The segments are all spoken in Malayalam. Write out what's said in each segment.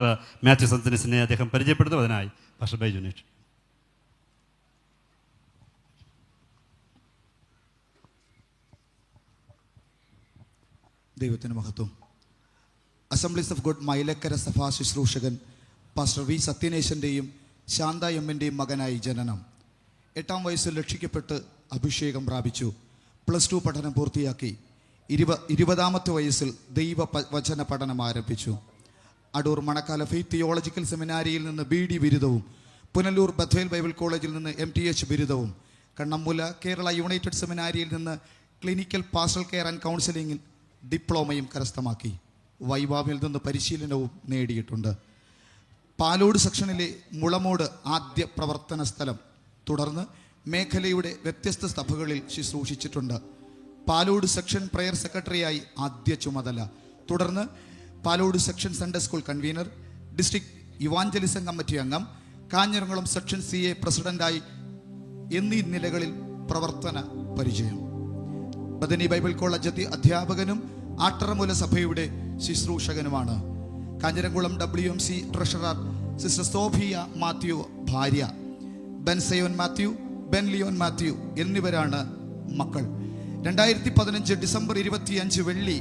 മാത്യു സന്തനിസിനെ അദ്ദേഹം പരിചയപ്പെടുത്തും. അതിനായി പാസ്റ്റർ ബൈജു നീഷ്. ദൈവത്തിന് മഹത്വം. അസംബ്ലീസ് ഓഫ് ഗോഡ് മൈലക്കര സഭാ ശുശ്രൂഷകൻ പാസ്റ്റർ വി സത്യനേശൻ്റെയും ശാന്ത എമ്മിൻ്റെയും മകനായി ജനനം. 8-ാം വയസ്സിൽ രക്ഷിക്കപ്പെട്ട് അഭിഷേകം പ്രാപിച്ചു. +2 പഠനം പൂർത്തിയാക്കി. 20-ാമത്തെ വയസ്സിൽ ദൈവവചന പഠനം ആരംഭിച്ചു. അടൂർ മണക്കാല ഫെയ്ത്ത് തിയോളജിക്കൽ സെമിനാരിയിൽ നിന്ന് BD ബിരുദവും, പുനലൂർ ബഥേൽ ബൈബിൾ കോളേജിൽ നിന്ന് MTH ബിരുദവും, കണ്ണമ്മൂല കേരള യുണൈറ്റഡ് സെമിനാരിയിൽ നിന്ന് ക്ലിനിക്കൽ പാസ്റ്ററൽ കെയർ ആൻഡ് കൗൺസിലിംഗിൽ ഡിപ്ലോമയും കരസ്ഥമാക്കി. വൈവാവിൽ നിന്ന് പരിശീലനവും നേടിയിട്ടുണ്ട്. പാലോട് സെക്ഷനിലെ മുളമോട് ആദ്യ പ്രവർത്തന സ്ഥലം. തുടർന്ന് മേഖലയുടെ വ്യത്യസ്ത സഭകളിൽ ശുശ്രൂഷിച്ചിട്ടുണ്ട്. പാലോട് സെക്ഷൻ പ്രയർ സെക്രട്ടറിയായി ആദ്യ ചുമതല. തുടർന്ന് Palode section Sunday school convener, district evangelism committee അംഗം, കാഞ്ഞിരംകുളം സെക്ഷൻ CA പ്രസിഡന്റായി എന്നീ നിലകളിൽ പ്രവർത്തന പരിചയം. ബദനി ബൈബിൾ കോളേജ് അധ്യാപകനും ആട്ടറമൂല സഭയുടെ ശുശ്രൂഷകനുമാണ്. Kanjiramkulam WMC treasurer sister Sophia Mathew ഭാര്യ. ബെൻസയോൻ മാത്യു, ബെൻലിയോൻ മാത്യു എന്നിവരാണ് മക്കൾ. 2015 ഡിസംബർ 25 വെള്ളി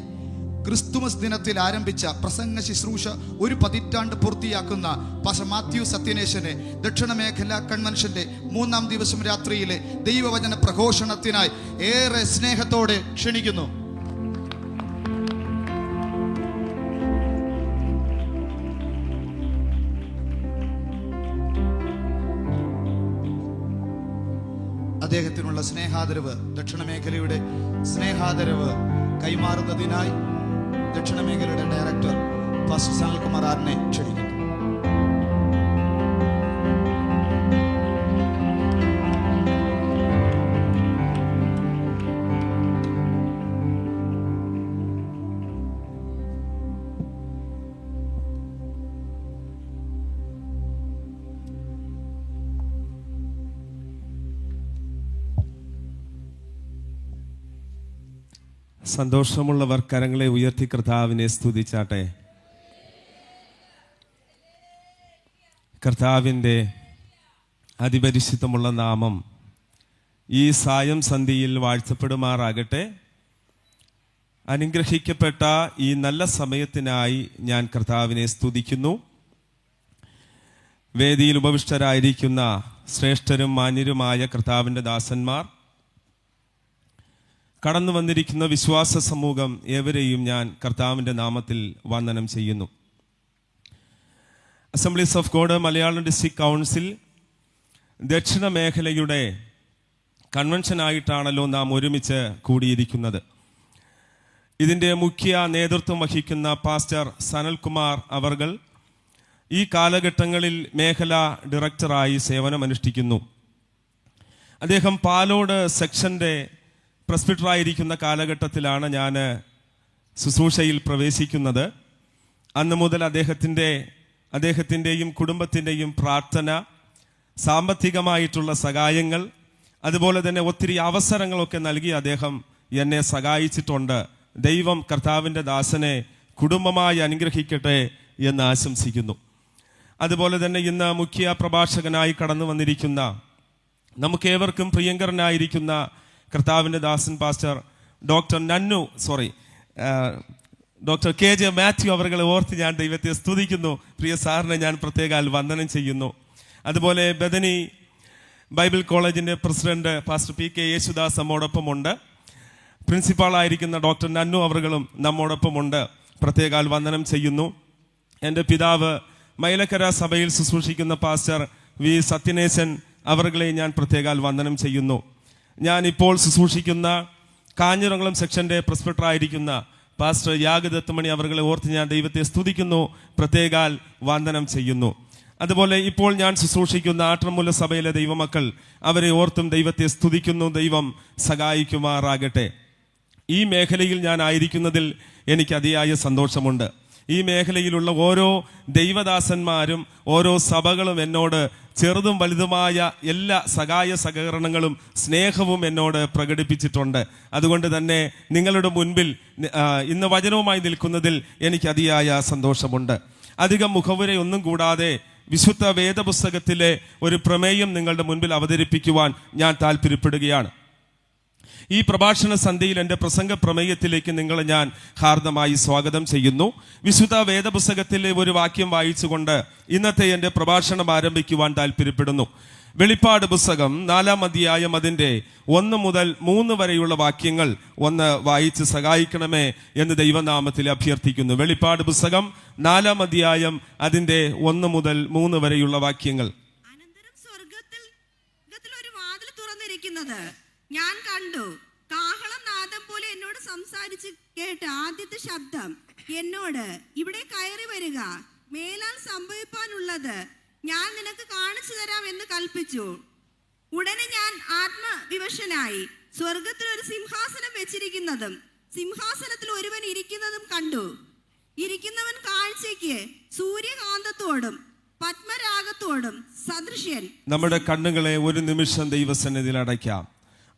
ക്രിസ്തുമസ് ദിനത്തിൽ ആരംഭിച്ച പ്രസംഗ ശുശ്രൂഷ ഒരു പതിറ്റാണ്ട് പൂർത്തിയാക്കുന്ന പാസ്റ്റർ മാത്യു സത്യനേശനെ ദക്ഷിണ മേഖല കൺവെൻഷന്റെ 3-ാം ദിവസം രാത്രിയിലെ ദൈവവചന പ്രഘോഷണത്തിനായി ഏറെ സ്നേഹത്തോടെ ക്ഷണിക്കുന്നു. അദ്ദേഹത്തിനുള്ള സ്നേഹാദരവ്, ദക്ഷിണ മേഖലയുടെ സ്നേഹാദരവ് കൈമാറുന്നതിനായി ദക്ഷിണ മേഖലയുടെ ഡയറക്ടർ പാസ്റ്റർ സനൽകുമാർ ആറിനെ ക്ഷണിക്കുന്നു. സന്തോഷമുള്ളവർ കരങ്ങളെ ഉയർത്തി കർത്താവിനെ സ്തുതിച്ചാട്ടെ. കർത്താവിൻ്റെ അതിപരിശുദ്ധമുള്ള നാമം ഈ സായം സന്ധ്യയിൽ വാഴ്ത്തപ്പെടുമാറാകട്ടെ. അനുഗ്രഹിക്കപ്പെട്ട ഈ നല്ല സമയത്തിനായി ഞാൻ കർത്താവിനെ സ്തുതിക്കുന്നു. വേദിയിൽ ഉപവിഷ്ടരായിരിക്കുന്ന ശ്രേഷ്ഠരും മാന്യരുമായ കർത്താവിൻ്റെ ദാസന്മാർ, കടന്നു വന്നിരിക്കുന്ന വിശ്വാസ സമൂഹം, ഏവരെയും ഞാൻ കർത്താവിൻ്റെ നാമത്തിൽ വന്ദനം ചെയ്യുന്നു. Assemblies of God Malayalam district council ദക്ഷിണ മേഖലയുടെ കൺവെൻഷനായിട്ടാണല്ലോ നാം ഒരുമിച്ച് കൂടിയിരിക്കുന്നത്. ഇതിൻ്റെ മുഖ്യ നേതൃത്വം വഹിക്കുന്ന പാസ്റ്റർ സനൽകുമാർ അവർകൾ ഈ കാലഘട്ടങ്ങളിൽ മേഖലാ ഡയറക്ടറായി സേവനമനുഷ്ഠിക്കുന്നു. അദ്ദേഹം പാലോട് സെക്ഷൻ്റെ പ്രസ്ബിറ്ററായിരിക്കുന്ന കാലഘട്ടത്തിലാണ് ഞാൻ ശുശ്രൂഷയിൽ പ്രവേശിക്കുന്നത്. അന്ന് മുതൽ അദ്ദേഹത്തിൻ്റെയും കുടുംബത്തിൻ്റെയും പ്രാർത്ഥന, സാമ്പത്തികമായിട്ടുള്ള സഹായങ്ങൾ, അതുപോലെ തന്നെ ഒത്തിരി അവസരങ്ങളൊക്കെ നൽകി അദ്ദേഹം എന്നെ സഹായിച്ചിട്ടുണ്ട്. ദൈവം കർത്താവിൻ്റെ ദാസനെ കുടുംബമായി അനുഗ്രഹിക്കട്ടെ എന്ന് ആശംസിക്കുന്നു. അതുപോലെ തന്നെ ഇന്ന് മുഖ്യ പ്രഭാഷകനായി കടന്നു വന്നിരിക്കുന്ന നമുക്കേവർക്കും പ്രിയങ്കരനായിരിക്കുന്ന കർത്താവിൻ്റെ ദാസൻ പാസ്റ്റർ ഡോക്ടർ KJ മാത്യു അവരെ ഓർത്ത് ഞാൻ ദൈവത്തെ സ്തുതിക്കുന്നു. പ്രിയ സാറിനെ ഞാൻ പ്രത്യേകാൽ വന്ദനം ചെയ്യുന്നു. അതുപോലെ ബദനി ബൈബിൾ കോളേജിൻ്റെ പ്രസിഡന്റ് പാസ്റ്റർ PK യേശുദാസ് നമ്മോടൊപ്പമുണ്ട്. പ്രിൻസിപ്പാളായിരിക്കുന്ന ഡോക്ടർ നന്നു അവர்களுം നമ്മോടൊപ്പമുണ്ട്. പ്രത്യേകാൽ വന്ദനം ചെയ്യുന്നു. എൻ്റെ പിതാവ് മൈലക്കര സഭയിൽ ശുശ്രൂഷിക്കുന്ന പാസ്റ്റർ വി സത്യനേശൻ അവരെ ഞാൻ പ്രത്യേകാൽ വന്ദനം ചെയ്യുന്നു. ഞാൻ ഇപ്പോൾ ശുശ്രൂഷിക്കുന്ന കാഞ്ഞിരംകുളം സെക്ഷൻ്റെ പ്രസ്ബിറ്ററായിരിക്കുന്ന പാസ്റ്റർ യാഗദത്തമണി അവരെ ഓർത്ത് ഞാൻ ദൈവത്തെ സ്തുതിക്കുന്നു, പ്രത്യേകാൽ വന്ദനം ചെയ്യുന്നു. അതുപോലെ ഇപ്പോൾ ഞാൻ ശുശ്രൂഷിക്കുന്ന ആട്ടറമൂല സഭയിലെ ദൈവമക്കൾ, അവരെ ഓർത്തും ദൈവത്തെ സ്തുതിക്കുന്നു. ദൈവം സഹായിക്കുമാറാകട്ടെ. ഈ മേഖലയിൽ ഞാൻ ആയിരിക്കുന്നതിൽ എനിക്ക് അതിയായ സന്തോഷമുണ്ട്. ഈ മേഖലയിലുള്ള ഓരോ ദൈവദാസന്മാരും ഓരോ സഭകളും എന്നോട് ചെറുതും വലുതുമായ എല്ലാ സഹായ സഹകരണങ്ങളും സ്നേഹവും എന്നോട് പ്രകടിപ്പിച്ചിട്ടുണ്ട്. അതുകൊണ്ട് തന്നെ നിങ്ങളുടെ മുൻപിൽ ഇന്ന് വചനവുമായി നിൽക്കുന്നതിൽ എനിക്ക് അതിയായ സന്തോഷമുണ്ട്. അധികം മുഖവുരയൊന്നും കൂടാതെ വിശുദ്ധ വേദപുസ്തകത്തിലെ ഒരു പ്രമേയം നിങ്ങളുടെ മുൻപിൽ അവതരിപ്പിക്കുവാൻ ഞാൻ താല്പര്യപ്പെടുകയാണ്. ഈ പ്രഭാഷണ സന്ധ്യയിൽ എൻ്റെ പ്രസംഗ പ്രമേയത്തിലേക്ക് നിങ്ങളെ ഞാൻ ഹാർദമായി സ്വാഗതം ചെയ്യുന്നു. വിശുദ്ധ വേദപുസ്തകത്തിലെ ഒരു വാക്യം വായിച്ചുകൊണ്ട് ഇന്നത്തെ എൻ്റെ പ്രഭാഷണം ആരംഭിക്കുവാൻ താല്പര്യപ്പെടുന്നു. വെളിപ്പാട് പുസ്തകം 4-ാം അധ്യായം അതിൻ്റെ 1 മുതൽ 3 വരെയുള്ള വാക്യങ്ങൾ ഒന്ന് വായിച്ച് സഹായിക്കണമേ എന്ന് ദൈവനാമത്തിൽ അഭ്യർത്ഥിക്കുന്നു. വെളിപ്പാട് പുസ്തകം 4-ാം അധ്യായം അതിൻ്റെ 1 മുതൽ 3 വരെയുള്ള വാക്യങ്ങൾ. അനന്തരം സ്വർഗ്ഗത്തിൽ ഒരു വാതിൽ തുറന്നിരിക്കുന്നത് ഞാൻ കണ്ടു. കാഹളം നാദം പോലെ എന്നോട് സംസാരിച്ച് കേട്ട ആദ്യത്തെ ശബ്ദം എന്നോട്, ഇവിടെ കയറി വരിക, മേലാൽ സംഭവിപ്പാനുള്ളത് ഞാൻ നിനക്ക് കാണിച്ചു തരാം എന്ന് കൽപ്പിച്ചു. ഉടനെ ഞാൻ ആത്മവിവശനായി സ്വർഗത്തിൽ ഒരു സിംഹാസനം വെച്ചിരിക്കുന്നതും സിംഹാസനത്തിൽ ഒരുവൻ ഇരിക്കുന്നതും കണ്ടു. ഇരിക്കുന്നവൻ കാഴ്ചയ്ക്ക് സൂര്യകാന്തത്തോടും പത്മരാഗത്തോടും സദൃശ്യൻ. നമ്മുടെ കണ്ണുകളെ ഒരു നിമിഷം ദൈവസന്നിധിയിൽ അടയ്ക്കാം.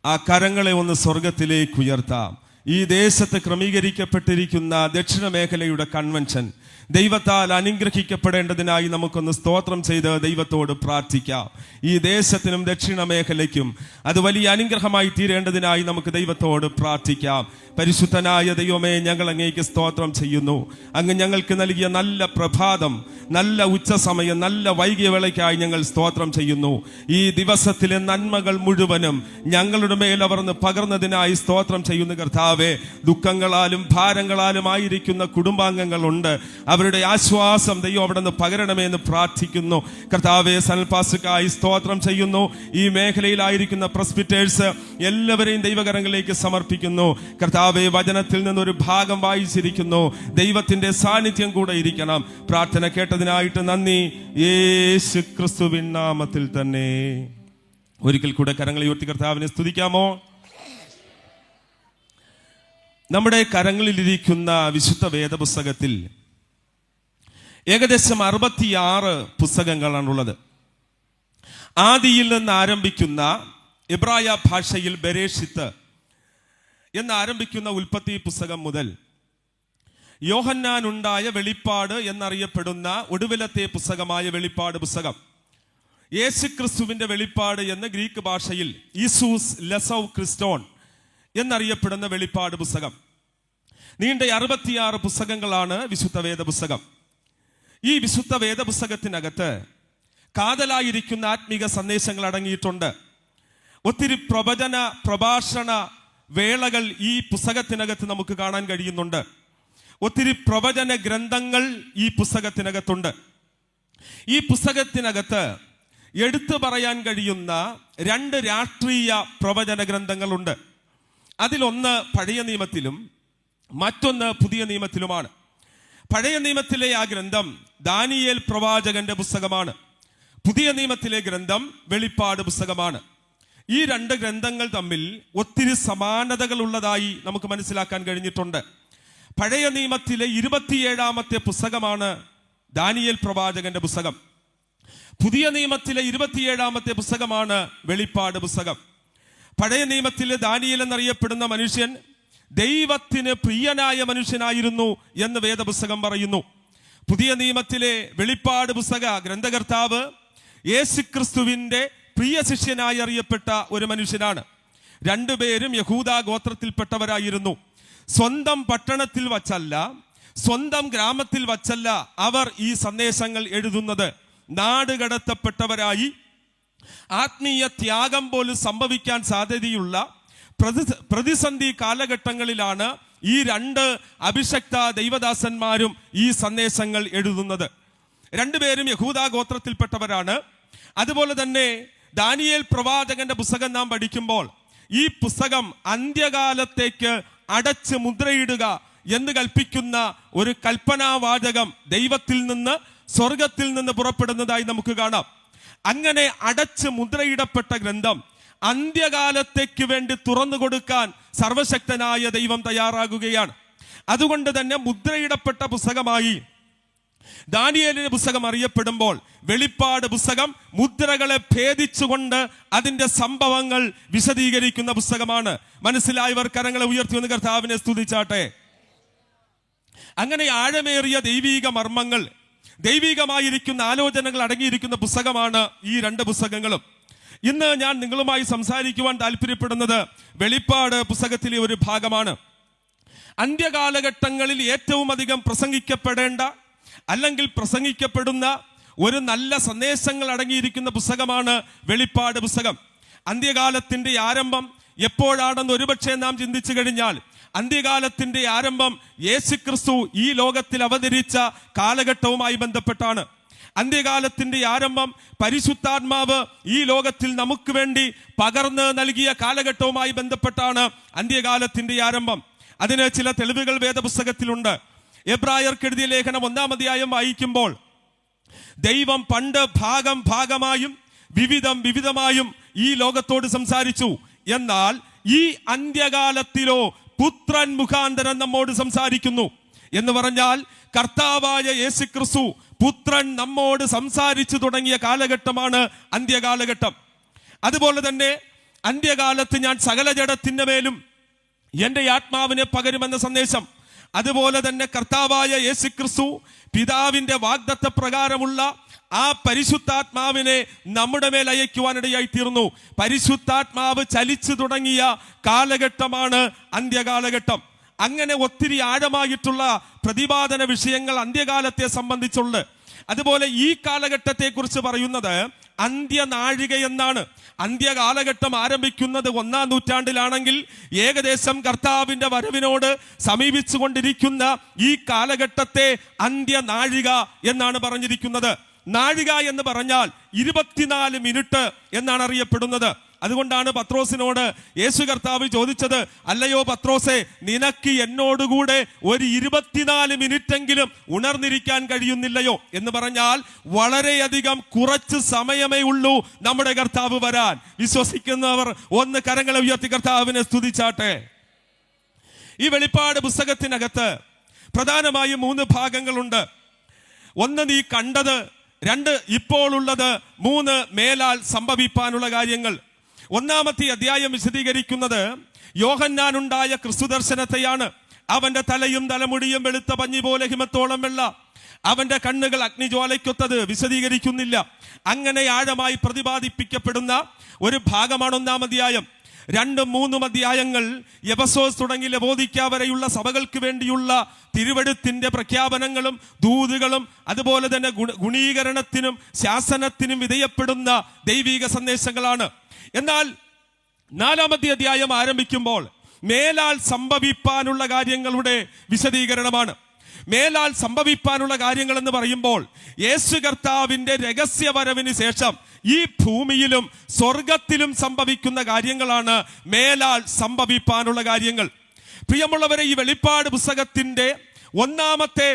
ആ കരങ്ങളെ ഒന്ന് സ്വർഗത്തിലേക്ക് ഉയർത്താം. ഈ ദേശത്ത് ക്രമീകരിക്കപ്പെട്ടിരിക്കുന്ന ദക്ഷിണ മേഖലയുടെ കൺവെൻഷൻ ദൈവത്താൽ അനുഗ്രഹിക്കപ്പെടേണ്ടതിനായി നമുക്കൊന്ന് സ്തോത്രം ചെയ്ത് ദൈവത്തോട് പ്രാർത്ഥിക്കാം. ഈ ദേശത്തിനും ദക്ഷിണ മേഖലയ്ക്കും അത് വലിയ അനുഗ്രഹമായി തീരേണ്ടതിനായി നമുക്ക് ദൈവത്തോട് പ്രാർത്ഥിക്കാം. പരിശുദ്ധനായ ദൈവമേ, ഞങ്ങൾ അങ്ങേക്ക് സ്തോത്രം ചെയ്യുന്നു. അങ്ങ് ഞങ്ങൾക്ക് നൽകിയ നല്ല പ്രഭാതം, നല്ല ഉച്ചസമയം, നല്ല വൈകിയ വേളയ്ക്കായി ഞങ്ങൾ സ്തോത്രം ചെയ്യുന്നു. ഈ ദിവസത്തിലെ നന്മകൾ മുഴുവനും ഞങ്ങളുടെ മേൽ അവർന്ന് പകർന്നതിനായി സ്തോത്രം ചെയ്യുന്നു. കർത്താവേ, ദുഃഖങ്ങളാലും ഭാരങ്ങളാലും ആയിരിക്കുന്ന കുടുംബാംഗങ്ങളുണ്ട്. അവരുടെ ആശ്വാസം ദൈവം അവിടെ നിന്ന് പകരണമേ എന്ന് പ്രാർത്ഥിക്കുന്നു. കർത്താവേ, സൽപാസുക്കായി സ്തോത്രം ചെയ്യുന്നു. ഈ മേഖലയിലായിരിക്കുന്ന പ്രസ്ബിറ്റേഴ്സ് എല്ലാവരെയും ദൈവകരങ്ങളിലേക്ക് സമർപ്പിക്കുന്നു. കർത്താവേ, വചനത്തിൽ നിന്നൊരു ഭാഗം വായിച്ചിരിക്കുന്നു. ദൈവത്തിന്റെ സാന്നിധ്യം കൂടെ ഇരിക്കണം. പ്രാർത്ഥന കേട്ടതിനായിട്ട് നന്ദി. യേശു ക്രിസ്തുവിൻ നാമത്തിൽ തന്നെ. ഒരിക്കൽ കൂടെ കരങ്ങൾ ഉയർത്തി കർത്താവിനെ സ്തുതിക്കാമോ? നമ്മുടെ കരങ്ങളിലിരിക്കുന്ന വിശുദ്ധ വേദപുസ്തകത്തിൽ ഏകദേശം 66 പുസ്തകങ്ങളാണുള്ളത്. ആദിയിൽ നിന്ന് ആരംഭിക്കുന്ന എബ്രായ ഭാഷയിൽ ബെരേഷിത്ത് എന്ന് ആരംഭിക്കുന്ന ഉൽപ്പത്തി പുസ്തകം മുതൽ യോഹന്നാൻ ഉണ്ടായ വെളിപ്പാട് എന്നറിയപ്പെടുന്ന ഒടുവിലത്തെ പുസ്തകമായ വെളിപ്പാട് പുസ്തകം, യേശുക്രിസ്തുവിന്റെ വെളിപ്പാട് എന്ന് ഗ്രീക്ക് ഭാഷയിൽ ഈസൂസ് ലെസൗ ക്രിസ്റ്റോൺ എന്നറിയപ്പെടുന്ന വെളിപ്പാട് പുസ്തകം, നീണ്ട 66 പുസ്തകങ്ങളാണ് വിശുദ്ധ വേദ പുസ്തകം. ഈ വിശുദ്ധ വേദ പുസ്തകത്തിനകത്ത് കാതലായിരിക്കുന്ന ആത്മീക സന്ദേശങ്ങൾ അടങ്ങിയിട്ടുണ്ട്. ഒത്തിരി പ്രവചന പ്രഭാഷണ വേളകൾ ഈ പുസ്തകത്തിനകത്ത് നമുക്ക് കാണാൻ കഴിയുന്നുണ്ട്. ഒത്തിരി പ്രവചന ഗ്രന്ഥങ്ങൾ ഈ പുസ്തകത്തിനകത്തുണ്ട്. ഈ പുസ്തകത്തിനകത്ത് എടുത്തു പറയാൻ കഴിയുന്ന 2 രാഷ്ട്രീയ പ്രവചന ഗ്രന്ഥങ്ങളുണ്ട്. അതിലൊന്ന് പഴയ നിയമത്തിലും മറ്റൊന്ന് പുതിയ നിയമത്തിലുമാണ്. പഴയ നിയമത്തിലെ ആ ഗ്രന്ഥം ദാനിയേൽ പ്രവാചകന്റെ പുസ്തകമാണ്. പുതിയ നിയമത്തിലെ ഗ്രന്ഥം വെളിപ്പാട് പുസ്തകമാണ്. ഈ 2 ഗ്രന്ഥങ്ങൾ തമ്മിൽ ഒത്തിരി സമാനതകൾ ഉള്ളതായി നമുക്ക് മനസ്സിലാക്കാൻ കഴിഞ്ഞിട്ടുണ്ട്. പഴയ നിയമത്തിലെ 27ാമത്തെ പുസ്തകമാണ് ദാനിയേൽ പ്രവാചകന്റെ പുസ്തകം. പുതിയ നിയമത്തിലെ 27ാമത്തെ പുസ്തകമാണ് വെളിപ്പാട് പുസ്തകം. പഴയ നിയമത്തിലെ ദാനിയേൽ എന്നറിയപ്പെടുന്ന മനുഷ്യൻ ദൈവത്തിന് പ്രിയനായ മനുഷ്യനായിരുന്നു എന്ന് വേദപുസ്തകം പറയുന്നു. പുതിയ നിയമത്തിലെ വെളിപ്പാട് പുസ്തക ഗ്രന്ഥകർത്താവ് യേശുക്രിസ്തുവിന്റെ പ്രിയ ശിഷ്യനായി അറിയപ്പെട്ട ഒരു മനുഷ്യനാണ്. 2 പേരും യഹൂദ ഗോത്രത്തിൽപ്പെട്ടവരായിരുന്നു. സ്വന്തം പട്ടണത്തിൽ വച്ചല്ല, സ്വന്തം ഗ്രാമത്തിൽ വച്ചല്ല അവർ ഈ സന്ദേശങ്ങൾ എഴുതുന്നത്. നാടുകടത്തപ്പെട്ടവരായി ആത്മീയ ത്യാഗം പോലും സംഭവിക്കാൻ സാധ്യതയുള്ള പ്രതിസന്ധി കാലഘട്ടങ്ങളിലാണ് ഈ 2 അഭിഷക്ത ദൈവദാസന്മാരും ഈ സന്ദേശങ്ങൾ എഴുതുന്നത്. 2 പേരും യഹൂദ ഗോത്രത്തിൽപ്പെട്ടവരാണ്. അതുപോലെ തന്നെ ദാനിയേൽ പ്രവാചകന്റെ പുസ്തകം നാം പഠിക്കുമ്പോൾ ഈ പുസ്തകം അന്ത്യകാലത്തേക്ക് അടച്ച് മുദ്രയിടുക എന്ന് കൽപ്പിക്കുന്ന ഒരു കൽപ്പനാവാചകം ദൈവത്തിൽ നിന്ന്, സ്വർഗത്തിൽ നിന്ന് പുറപ്പെടുന്നതായി നമുക്ക് കാണാം. അങ്ങനെ അടച്ച് മുദ്രയിടപ്പെട്ട ഗ്രന്ഥം അന്ത്യകാലത്തേക്ക് വേണ്ടി തുറന്നു കൊടുക്കാൻ സർവശക്തനായ ദൈവം തയ്യാറാകുകയാണ്. അതുകൊണ്ട് തന്നെ മുദ്രയിടപ്പെട്ട പുസ്തകമായി ദാനിയേലിന്റെ പുസ്തകം അറിയപ്പെടുമ്പോൾ വെളിപ്പാട് പുസ്തകം മുദ്രകളെ ഭേദിച്ചുകൊണ്ട് അതിന്റെ സംഭവങ്ങൾ വിശദീകരിക്കുന്ന പുസ്തകമാണ്. മനസ്സിലായവർ കരങ്ങളെ ഉയർത്തി വന്ന് കർത്താവിനെ സ്തുതിച്ചാട്ടെ. അങ്ങനെ ആഴമേറിയ ദൈവീക മർമ്മങ്ങൾ, ദൈവികമായിരിക്കുന്ന ആലോചനകൾ അടങ്ങിയിരിക്കുന്ന പുസ്തകമാണ് ഈ രണ്ട് പുസ്തകങ്ങളും. ഇന്ന് ഞാൻ നിങ്ങളുമായി സംസാരിക്കുവാൻ താല്പര്യപ്പെടുന്നത് വെളിപ്പാട് പുസ്തകത്തിലെ ഒരു ഭാഗമാണ്. അന്ത്യകാലഘട്ടങ്ങളിൽ ഏറ്റവും അധികം പ്രസംഗിക്കപ്പെടേണ്ട അല്ലെങ്കിൽ പ്രസംഗിക്കപ്പെടുന്ന ഒരു നല്ല സന്ദേശങ്ങൾ അടങ്ങിയിരിക്കുന്ന പുസ്തകമാണ് വെളിപ്പാട് പുസ്തകം. അന്ത്യകാലത്തിന്റെ ആരംഭം എപ്പോഴാണെന്ന് ഒരുപക്ഷെ നാം ചിന്തിച്ചു കഴിഞ്ഞാൽ, അന്ത്യകാലത്തിന്റെ ആരംഭം യേശുക്രിസ്തു ഈ ലോകത്തിൽ അവതരിച്ച കാലഘട്ടവുമായി ബന്ധപ്പെട്ടാണ്. അന്ത്യകാലത്തിന്റെ ആരംഭം പരിശുദ്ധാത്മാവ് ഈ ലോകത്തിൽ നമുക്ക് വേണ്ടി പകർന്ന് നൽകിയ കാലഘട്ടവുമായി ബന്ധപ്പെട്ടാണ് അന്ത്യകാലത്തിന്റെ ആരംഭം. അതിന് ചില തെളിവുകൾ വേദപുസ്തകത്തിലുണ്ട്. എബ്രായർക്ക് എഴുതിയ ലേഖനം 1-ാം അധ്യായം വായിക്കുമ്പോൾ, ദൈവം പണ്ട് ഭാഗമായും വിവിധമായും ഈ ലോകത്തോട് സംസാരിച്ചു. എന്നാൽ ഈ അന്ത്യകാലത്തിലോ പുത്രൻ മുഖാന്തരം നമ്മോട് സംസാരിക്കുന്നു എന്ന് പറഞ്ഞാൽ, കർത്താവായ യേശുക്രിസ്തു പുത്രൻ നമ്മോട് സംസാരിച്ചു തുടങ്ങിയ കാലഘട്ടമാണ് അന്ത്യകാലഘട്ടം. അതുപോലെ തന്നെ അന്ത്യകാലത്ത് ഞാൻ സകല ജഡത്തിന്റെ മേലും എന്റെ ആത്മാവിനെ പകരുമെന്ന സന്ദേശം, അതുപോലെ തന്നെ കർത്താവായ യേശുക്രിസ്തു പിതാവിന്റെ വാഗ്ദത്ത പ്രകാരമുള്ള ആ പരിശുദ്ധാത്മാവിനെ നമ്മുടെ മേൽ അയക്കുവാനിടയായി തീർന്നു. പരിശുദ്ധാത്മാവ് ചലിച്ചു തുടങ്ങിയ കാലഘട്ടമാണ് അന്ത്യകാലഘട്ടം. അങ്ങനെ ഒത്തിരി ആഴമായിട്ടുള്ള പ്രതിപാദന വിഷയങ്ങൾ അന്ത്യകാലത്തെ സംബന്ധിച്ചുണ്ട്. അതുപോലെ ഈ കാലഘട്ടത്തെ കുറിച്ച് പറയുന്നത് അന്ത്യനാഴിക എന്നാണ്. അന്ത്യകാലഘട്ടം ആരംഭിക്കുന്നത് 1-ാം നൂറ്റാണ്ടിലാണെങ്കിൽ ഏകദേശം കർത്താവിന്റെ വരവിനോട് സമീപിച്ചു കൊണ്ടിരിക്കുന്ന ഈ കാലഘട്ടത്തെ അന്ത്യനാഴിക എന്നാണ് പറഞ്ഞിരിക്കുന്നത്. നാഴിക എന്ന് പറഞ്ഞാൽ 24 മിനിറ്റ് എന്നാണ് അറിയപ്പെടുന്നത്. അതുകൊണ്ടാണ് പത്രോസിനോട് യേശു കർത്താവ് ചോദിച്ചത്, അല്ലയോ പത്രോസേ, നിനക്ക് എന്നോടുകൂടെ ഒരു 24 മിനിറ്റെങ്കിലും ഉണർന്നിരിക്കാൻ കഴിയുന്നില്ലയോ എന്ന് പറഞ്ഞാൽ വളരെയധികം കുറച്ച് സമയമേ ഉള്ളൂ നമ്മുടെ കർത്താവ് വരാൻ. വിശ്വസിക്കുന്നവർ ഒന്ന് കരങ്ങളെ ഉയർത്തി കർത്താവിനെ സ്തുതിച്ചാട്ടെ. ഈ വെളിപ്പാട് പുസ്തകത്തിനകത്ത് പ്രധാനമായും 3 ഭാഗങ്ങളുണ്ട്. 1 നീ കണ്ടത്, 2 ഇപ്പോൾ ഉള്ളത്, 3 മേലാൽ സംഭവിപ്പാനുള്ള കാര്യങ്ങൾ. 1-ാമത്തെ അധ്യായം വിശദീകരിക്കുന്നത് യോഹന്നാനുണ്ടായ ക്രിസ്തു ദർശനത്തെയാണ്. അവന്റെ തലയും തലമുടിയും വെളുത്ത പഞ്ഞി പോലെ ഹിമത്തോളം വെള്ള, അവന്റെ കണ്ണുകൾ അഗ്നിജ്വാലയ്ക്കൊത്തത് വിശദീകരിക്കുന്നില്ല. അങ്ങനെ ആഴമായി പ്രതിപാദിപ്പിക്കപ്പെടുന്ന ഒരു ഭാഗമാണ് 1-ാം അധ്യായം. 2-3 അധ്യായങ്ങൾ എഫെസോസ് തുടങ്ങി ലവോദിക്ക വരെയുള്ള സഭകൾക്ക് വേണ്ടിയുള്ള തിരുവെഴുത്തിന്റെ പ്രഖ്യാപനങ്ങളും ദൂതുകളും അതുപോലെ തന്നെ ഗുണീകരണത്തിനും ശാസനത്തിനും വിധേയപ്പെടുന്ന ദൈവിക സന്ദേശങ്ങളാണ്. എന്നാൽ 4-ാമത്തെ അധ്യായം ആരംഭിക്കുമ്പോൾ മേലാൽ സംഭവിപ്പാനുള്ള കാര്യങ്ങളുടെ വിശദീകരണമാണ്. മേലാൽ സംഭവിപ്പാനുള്ള കാര്യങ്ങൾ എന്ന് പറയുമ്പോൾ യേശു കർത്താവിന്റെ രഹസ്യവരവിന് ശേഷം ഈ ഭൂമിയിലും സ്വർഗത്തിലും സംഭവിക്കുന്ന കാര്യങ്ങളാണ് മേലാൽ സംഭവിപ്പാനുള്ള കാര്യങ്ങൾ. പ്രിയമുള്ളവരെ, ഈ വെളിപ്പാട് പുസ്തകത്തിന്റെ 1-ാമത്തെ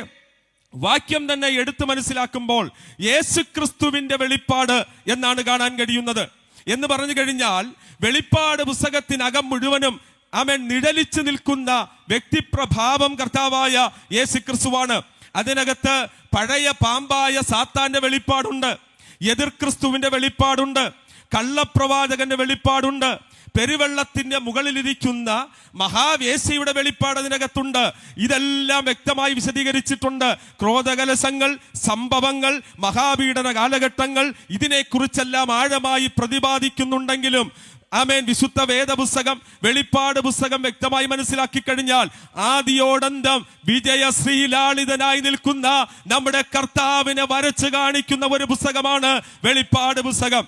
വാക്യം തന്നെ എടുത്തു മനസ്സിലാക്കുമ്പോൾ യേശുക്രിസ്തുവിന്റെ വെളിപ്പാട് എന്നാണ് കാണാൻ കഴിയുന്നത്. എന്ന് പറഞ്ഞു കഴിഞ്ഞാൽ വെളിപ്പാട് പുസ്തകത്തിനകം മുഴുവനും അവൻ നിഴലിച്ചു നിൽക്കുന്ന വ്യക്തിപ്രഭാവം കർത്താവായ യേശുക്രിസ്തുവാണ്. അതിനകത്ത് പഴയ പാമ്പായ സാത്താന്റെ വെളിപ്പാടുണ്ട്, എതിർ ക്രിസ്തുവിന്റെ വെളിപ്പാടുണ്ട്, കള്ളപ്രവാചകന്റെ വെളിപ്പാടുണ്ട്, പെരുവെള്ളത്തിന്റെ മുകളിലിരിക്കുന്ന മഹാവേശ്യയുടെ വെളിപ്പാട് അതിനകത്തുണ്ട്. ഇതെല്ലാം വ്യക്തമായി വിശദീകരിച്ചിട്ടുണ്ട്. ക്രോധകലശങ്ങൾ, സംഭവങ്ങൾ, മഹാപീഡന കാലഘട്ടങ്ങൾ, ഇതിനെക്കുറിച്ചെല്ലാം ആഴമായി പ്രതിപാദിക്കുന്നുണ്ടെങ്കിലും ആമേൻ, വിശുദ്ധ വേദപുസ്തകം വെളിപ്പാട് പുസ്തകം വ്യക്തമായി മനസ്സിലാക്കി കഴിഞ്ഞാൽ ആദിയോടന്തം വിജയശ്രീലാളിതനായി നിൽക്കുന്ന നമ്മുടെ കർത്താവിനെ വരച്ചു കാണിക്കുന്ന ഒരു പുസ്തകമാണ് വെളിപ്പാട് പുസ്തകം.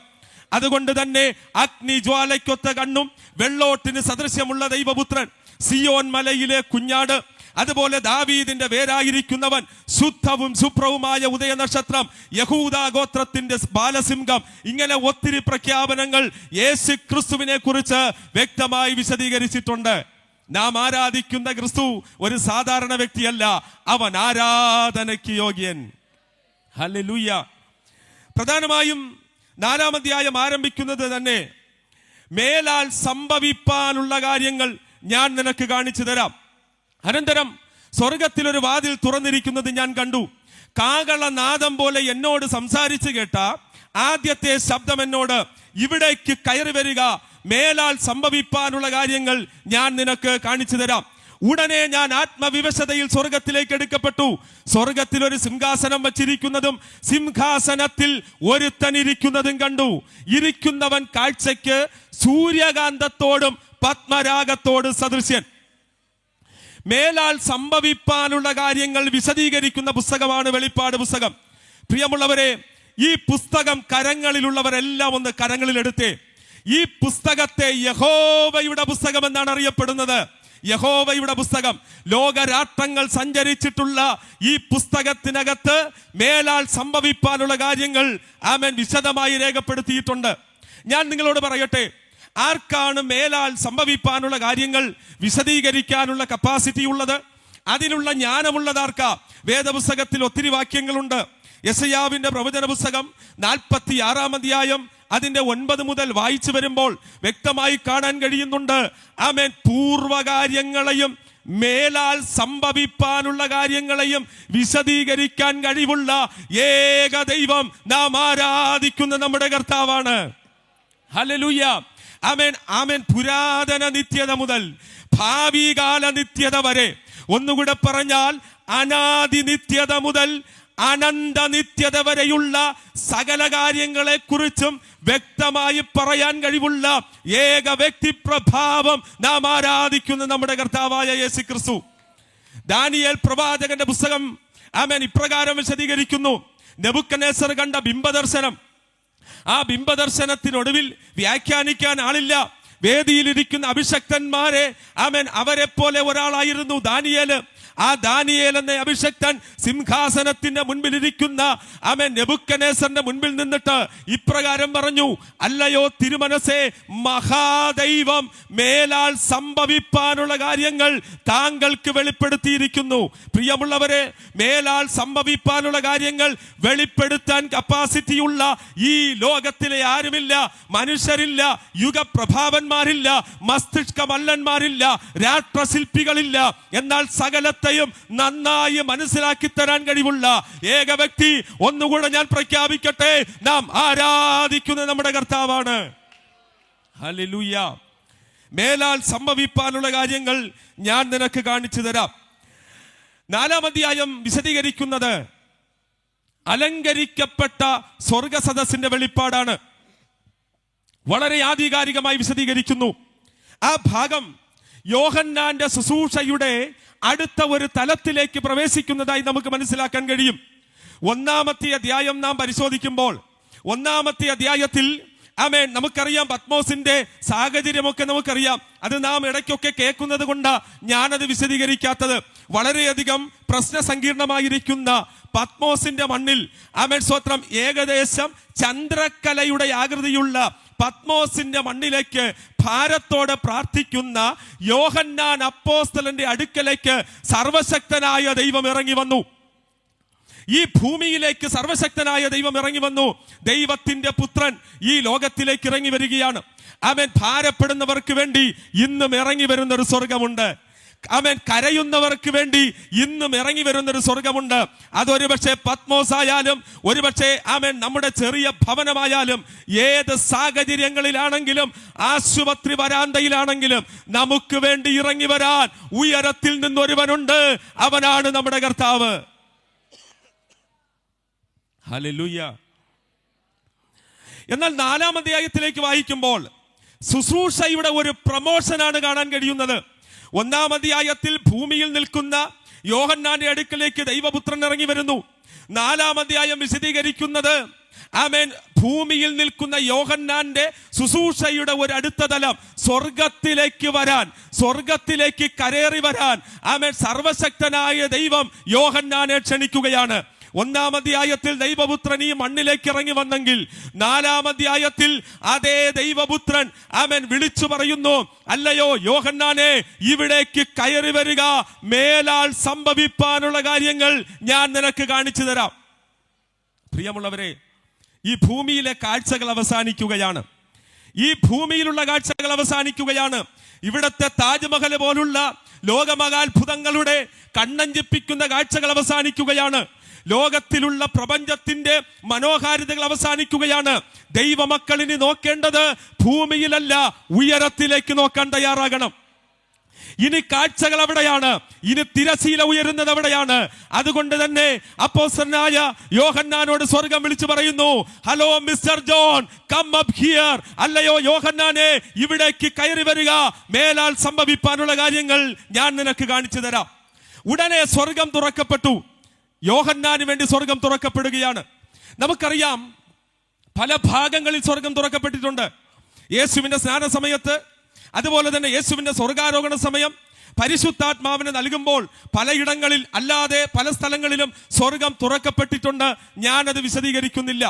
അതുകൊണ്ട് തന്നെ അഗ്നിജ്വാലയ്ക്കൊത്ത കണ്ണും വെള്ളോട്ടിന് സദൃശ്യമുള്ള ദൈവപുത്രൻ, സിയോൻ മലയിലെ കുഞ്ഞാട്, അതുപോലെ ദാവീദിന്റെ വേരായിരിക്കുന്നവൻ, ശുദ്ധവും ശുഭ്രവുമായ ഉദയനക്ഷത്രം, യഹൂദാ ഗോത്രത്തിന്റെ ബാലസിംഹം, ഇങ്ങനെ ഒത്തിരി പ്രഖ്യാപനങ്ങൾ യേശു ക്രിസ്തുവിനെ കുറിച്ച് വ്യക്തമായി വിശദീകരിച്ചിട്ടുണ്ട്. നാം ആരാധിക്കുന്ന ക്രിസ്തു ഒരു സാധാരണ വ്യക്തിയല്ല, അവൻ ആരാധനയ്ക്ക് യോഗ്യൻ. ഹല്ലേലൂയ. പ്രധാനമായും 4-ാം അധ്യായം ആരംഭിക്കുന്നത് തന്നെ മേലാൽ സംഭവിപ്പാനുള്ള കാര്യങ്ങൾ ഞാൻ നിനക്ക് കാണിച്ചു തരാം. അനന്തരം സ്വർഗത്തിൽ ഒരു വാതിൽ തുറന്നിരിക്കുന്നത് ഞാൻ കണ്ടു. കാഹളനാദം പോലെ എന്നോട് സംസാരിച്ചു കേട്ട ആദ്യത്തെ ശബ്ദം എന്നോട്, ഇവിടേക്ക് കയറി വരിക, മേലാൽ സംഭവിപ്പാനുള്ള കാര്യങ്ങൾ ഞാൻ നിനക്ക് കാണിച്ചു തരാം. ഉടനെ ഞാൻ ആത്മവിവശതയിൽ സ്വർഗത്തിലേക്ക് എടുക്കപ്പെട്ടു. സ്വർഗത്തിൽ ഒരു സിംഹാസനം വച്ചിരിക്കുന്നതും സിംഹാസനത്തിൽ ഒരുത്തൻ ഇരിക്കുന്നതും കണ്ടു. ഇരിക്കുന്നവൻ കാഴ്ചയ്ക്ക് സൂര്യകാന്തത്തോടും പത്മരാഗത്തോടും സദൃശ്യൻ. മേലാൽ സംഭവിപ്പാനുള്ള കാര്യങ്ങൾ വിശദീകരിക്കുന്ന പുസ്തകമാണ് വെളിപ്പാട് പുസ്തകം. പ്രിയമുള്ളവരെ, ഈ പുസ്തകം കരങ്ങളിലുള്ളവരെല്ലാം ഒന്ന് കരങ്ങളിലെടുത്തേ. ഈ പുസ്തകത്തെ യഹോവയുടെ പുസ്തകം എന്നാണ് അറിയപ്പെടുന്നത്. യഹോവയുടെ പുസ്തകം. ലോകരാഷ്ട്രങ്ങൾ സഞ്ചരിച്ചിട്ടുള്ള ഈ പുസ്തകത്തിനകത്ത് മേലാൽ സംഭവിപ്പാനുള്ള കാര്യങ്ങൾ ആമേൻ വിശദമായി രേഖപ്പെടുത്തിയിട്ടുണ്ട്. ഞാൻ നിങ്ങളോട് പറയട്ടെ, ആർക്കാണ് മേലാൽ സംഭവിപ്പാനുള്ള കാര്യങ്ങൾ വിശദീകരിക്കാനുള്ള കപ്പാസിറ്റി ഉള്ളത്? അതിനുള്ള ജ്ഞാനമുള്ളത് ആർക്കാ? വേദപുസ്തകത്തിൽ ഒത്തിരി വാക്യങ്ങളുണ്ട്. യെശയ്യാവിന്റെ പ്രവചന പുസ്തകം 46-ാം അധ്യായം അതിന്റെ 9 മുതൽ വായിച്ചു വരുമ്പോൾ വ്യക്തമായി കാണാൻ കഴിയുന്നുണ്ട്. ആമേൻ, പൂർവകാര്യങ്ങളെയും മേലാൽ സംഭവിപ്പാനുള്ള കാര്യങ്ങളെയും വിശദീകരിക്കാൻ കഴിവുള്ള ഏക ദൈവം നാം ആരാധിക്കുന്ന നമ്മുടെ കർത്താവാണ്. ഹല്ലേലൂയ. ആമേൻ, ആമേൻ. പുരാതന നിത്യത മുതൽ ഭാവികാല നിത്യത വരെ, ഒന്നുകൂടെ പറഞ്ഞാൽ അനാദി നിത്യത മുതൽ അനന്ത നിത്യത വരെയുള്ള സകല കാര്യങ്ങളെ കുറിച്ചും വ്യക്തമായി പറയാൻ കഴിവുള്ള ഏക വ്യക്തി പ്രഭാവം നാം ആരാധിക്കുന്ന നമ്മുടെ കർത്താവായ യേശു ക്രിസ്തു. ദാനിയേൽ പ്രവാചകന്റെ പുസ്തകം ആമേൻ ഇപ്രകാരം വിശദീകരിക്കുന്നു. നെബൂഖദ്നേസർ കണ്ട ബിംബദർശനം, ആ ബിംബദർശനത്തിനൊടുവിൽ വ്യാഖ്യാനിക്കാൻ ആളില്ല. വേദിയിലിരിക്കുന്ന അഭിഷക്തന്മാരെ ആമേൻ അവരെ പോലെ ഒരാളായിരുന്നു ദാനിയേല്. ആ ദാനിയേൽ എന്ന അഭിഷക്തൻ സിംഹാസനത്തിന്റെ മുൻപിലിരിക്കുന്ന ആമേൻ നെബൂഖദ്നേസറിന്റെ മുൻപിൽ നിന്നിട്ട് ഇപ്രകാരം പറഞ്ഞു, അല്ലയോ തിരുമനസ്സേ, മഹാദൈവം മേലാൽ സംഭവിപ്പാനുള്ള കാര്യങ്ങൾ താങ്കൾക്ക് വെളിപ്പെടുത്തിയിരിക്കുന്നു. പ്രിയമുള്ളവരെ, മേലാൽ സംഭവിപ്പാനുള്ള കാര്യങ്ങൾ വെളിപ്പെടുത്താൻ കപ്പാസിറ്റിയുള്ള ഈ ലോകത്തിലെ ആരുമില്ല. മനുഷ്യരില്ല, യുഗപ്രഭാവന്മാരില്ല, മസ്തിഷ്ക മല്ലന്മാരില്ല, രാഷ്ട്രശില്പികളില്ല. എന്നാൽ സകലത്തെ നന്നായി മനസ്സിലാക്കി തരാൻ കഴിവുള്ള ഏക വ്യക്തി, ഒന്നുകൂടെ ഞാൻ പ്രഖ്യാപിക്കട്ടെ, നാം ആരാധിക്കുന്ന നമ്മുടെ കർത്താവാണ്. ഹല്ലേലൂയ. മേലാൽ സംഭവിപ്പാനുള്ള കാര്യങ്ങൾ ഞാൻ നിനക്ക് കാണിച്ചു തരാം. 4-ാം അധ്യായം വിശദീകരിക്കുന്നത് അലങ്കരിക്കപ്പെട്ട സ്വർഗസദസ്സിന്റെ വെളിപ്പാടാണ്. വളരെ ആധികാരികമായി വിശദീകരിക്കുന്നു. ആ ഭാഗം യോഹന്നാന്റെ ശുശ്രൂഷയുടെ അടുത്ത ഒരു തലത്തിലേക്ക് പ്രവേശിക്കുന്നതായി നമുക്ക് മനസ്സിലാക്കാൻ കഴിയും. 1-ാമത്തെ അധ്യായം നാം പരിശോധിക്കുമ്പോൾ 1-ാമത്തെ അധ്യായത്തിൽ ആമേൻ നമുക്കറിയാം, പത്മോസിന്റെ സാഹചര്യമൊക്കെ നമുക്കറിയാം. അത് നാം ഇടയ്ക്കൊക്കെ കേൾക്കുന്നത് കൊണ്ട് ഞാനത് വിശദീകരിക്കാത്തത്. വളരെയധികം പ്രശ്നസങ്കീർണമായിരിക്കുന്ന പത്മോസിന്റെ മണ്ണിൽ ആമേൻ സ്വത്രം ഏകദേശം ചന്ദ്രക്കലയുടെ ആകൃതിയുള്ള പത്മോസിന്റെ മണ്ണിലേക്ക് ഭാരത്തോടെ പ്രാർത്ഥിക്കുന്ന യോഹന്നാൻ അപ്പോസ്തലന്റെ അടുക്കലേക്ക് സർവശക്തനായ ദൈവം ഇറങ്ങി വന്നു. ഈ ഭൂമിയിലേക്ക് സർവശക്തനായ ദൈവം ഇറങ്ങി വന്നു. ദൈവത്തിന്റെ പുത്രൻ ഈ ലോകത്തിലേക്ക് ഇറങ്ങി വരികയാണ്. ആമേൻ. ഭാരപ്പെടുന്നവർക്ക് വേണ്ടി ഇന്നും ഇറങ്ങി വരുന്ന ഒരു സ്വർഗമുണ്ട്. ആമേൻ. കരയുന്നവർക്ക് വേണ്ടി ഇന്നും ഇറങ്ങി വരുന്നൊരു സ്വർഗമുണ്ട്. അതൊരു പക്ഷേ പത്മോസ് ആയാലും, ഒരുപക്ഷെ ആമേൻ നമ്മുടെ ചെറിയ ഭവനമായാലും, ഏത് സാഹചര്യങ്ങളിലാണെങ്കിലും, ആശുപത്രി വരാന്തയിലാണെങ്കിലും നമുക്ക് വേണ്ടി ഇറങ്ങി വരാൻ ഉയരത്തിൽ നിന്നൊരുവനുണ്ട്. അവനാണ് നമ്മുടെ കർത്താവ്. ഹല്ലേലൂയ. എന്നാൽ 4-ാം അധ്യായത്തിലേക്ക് വായിക്കുമ്പോൾ ശുശ്രൂഷയുടെ ഒരു പ്രമോഷനാണ് കാണാൻ കഴിയുന്നത്. 1-ാം അധ്യായത്തിൽ ഭൂമിയിൽ നിൽക്കുന്ന യോഹന്നാന്റെ അടുക്കലേക്ക് ദൈവപുത്രൻ ഇറങ്ങി വരുന്നു. 4-ാം അധ്യായം വിശദീകരിക്കുന്നത് ആമേൻ ഭൂമിയിൽ നിൽക്കുന്ന യോഹന്നാന്റെ ശുശ്രൂഷയുടെ ഒരു അടുത്ത തലം സ്വർഗത്തിലേക്ക് വരാൻ, സ്വർഗത്തിലേക്ക് കരേറി വരാൻ ആമേൻ സർവശക്തനായ ദൈവം യോഹന്നാനെ ക്ഷണിക്കുകയാണ്. 1-ാം അധ്യായത്തിൽ ദൈവപുത്രൻ ഈ മണ്ണിലേക്ക് ഇറങ്ങി വന്നെങ്കിൽ 4-ാം അധ്യായത്തിൽ അതേ ദൈവപുത്രൻ ആമേൻ വിളിച്ചു പറയുന്നു, അല്ലയോ യോഹന്നാനെ, ഇവിടേക്ക് കയറി വരിക, മേലാൽ സംഭവിപ്പാനുള്ള കാര്യങ്ങൾ ഞാൻ നിനക്ക് കാണിച്ചു തരാം. പ്രിയമുള്ളവരെ, ഈ ഭൂമിയിലെ കാഴ്ചകൾ അവസാനിക്കുകയാണ്. ഈ ഭൂമിയിലുള്ള കാഴ്ചകൾ അവസാനിക്കുകയാണ്. ഇവിടത്തെ താജ്മഹൽ പോലുള്ള ലോകമഹാത്ഭുതങ്ങളുടെ കണ്ണഞ്ചിപ്പിക്കുന്ന കാഴ്ചകൾ അവസാനിക്കുകയാണ്. ലോകത്തിലുള്ള പ്രപഞ്ചത്തിന്റെ മനോഹാരിതകൾ അവസാനിക്കുകയാണ്. ദൈവമക്കളിന് നോക്കേണ്ടത് ഭൂമിയിലല്ല, ഉയരത്തിലേക്ക് നോക്കാൻ തയ്യാറാകണം. ഇനി കാഴ്ചകൾ അവിടെയാണ്, ഇനി തിരശീല ഉയരുന്നത് അവിടെയാണ്. അതുകൊണ്ട് തന്നെ അപ്പോസ്തലനായ യോഹന്നാനോട് സ്വർഗം വിളിച്ചു പറയുന്നു, hello mister John, come up here. അല്ലയോ യോഹന്നാനെ, ഇവിടേക്ക് കയറി വരിക, മേലാൽ സംഭവിപ്പാനുള്ള കാര്യങ്ങൾ ഞാൻ നിനക്ക് കാണിച്ചു തരാം. ഉടനെ സ്വർഗം തുറക്കപ്പെട്ടു. യോഹന്നാന് വേണ്ടി സ്വർഗം തുറക്കപ്പെടുകയാണ്. നമുക്കറിയാം, പല ഭാഗങ്ങളിൽ സ്വർഗം തുറക്കപ്പെട്ടിട്ടുണ്ട്. യേശുവിന്റെ സ്നാന സമയത്ത്, അതുപോലെ തന്നെ യേശുവിന്റെ സ്വർഗാരോഹണ സമയം, പരിശുദ്ധാത്മാവിനെ നൽകുമ്പോൾ പലയിടങ്ങളിൽ അല്ലാതെ പല സ്ഥലങ്ങളിലും സ്വർഗം തുറക്കപ്പെട്ടിട്ടുണ്ട്. ഞാനത് വിശദീകരിക്കുന്നില്ല.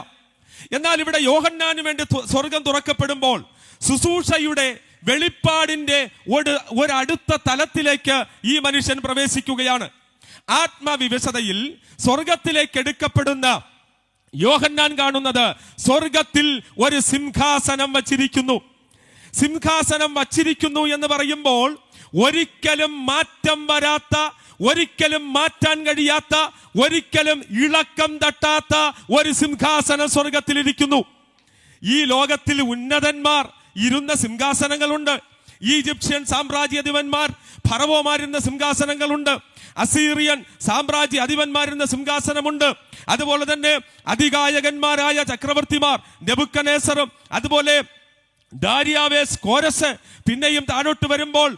എന്നാൽ ഇവിടെ യോഹന്നാന് വേണ്ടി സ്വർഗം തുറക്കപ്പെടുമ്പോൾ ശുശ്രൂഷയുടെ വെളിപ്പാടിന്റെ ഒരടുത്ത തലത്തിലേക്ക് ഈ മനുഷ്യൻ പ്രവേശിക്കുകയാണ്. ആത്മവിവശതയിൽ സ്വർഗത്തിലേക്ക് എടുക്കപ്പെടുന്ന യോഹന്നാൻ കാണുന്നത് സ്വർഗത്തിൽ ഒരു സിംഹാസനം വച്ചിരിക്കുന്നു. സിംഹാസനം വച്ചിരിക്കുന്നു എന്ന് പറയുമ്പോൾ ഒരിക്കലും മാറ്റം വരാത്ത, ഒരിക്കലും മാറ്റാൻ കഴിയാത്ത, ഒരിക്കലും ഇളക്കം തട്ടാത്ത ഒരു സിംഹാസനം സ്വർഗത്തിലിരിക്കുന്നു. ഈ ലോകത്തിൽ ഉന്നതന്മാർ ഇരുന്ന സിംഹാസനങ്ങളുണ്ട്. ഈജിപ്ഷ്യൻ സാമ്രാജ്യാധിപന്മാർ, ഫറവോമാരുന്ന സിംഹാസനങ്ങളുണ്ട്. അസീറിയൻ സാമ്രാജ്യ അധിപന്മാരുന്ന സിംഹാസനമുണ്ട്. അതുപോലെ തന്നെ അധികായകന്മാരായ ചക്രവർത്തിമാർ, നെബുക്കദ്നേസറും അതുപോലെ ദാരിയാവേസ്, കോരസ്, പിന്നെയും താഴോട്ട് വരുമ്പോൾ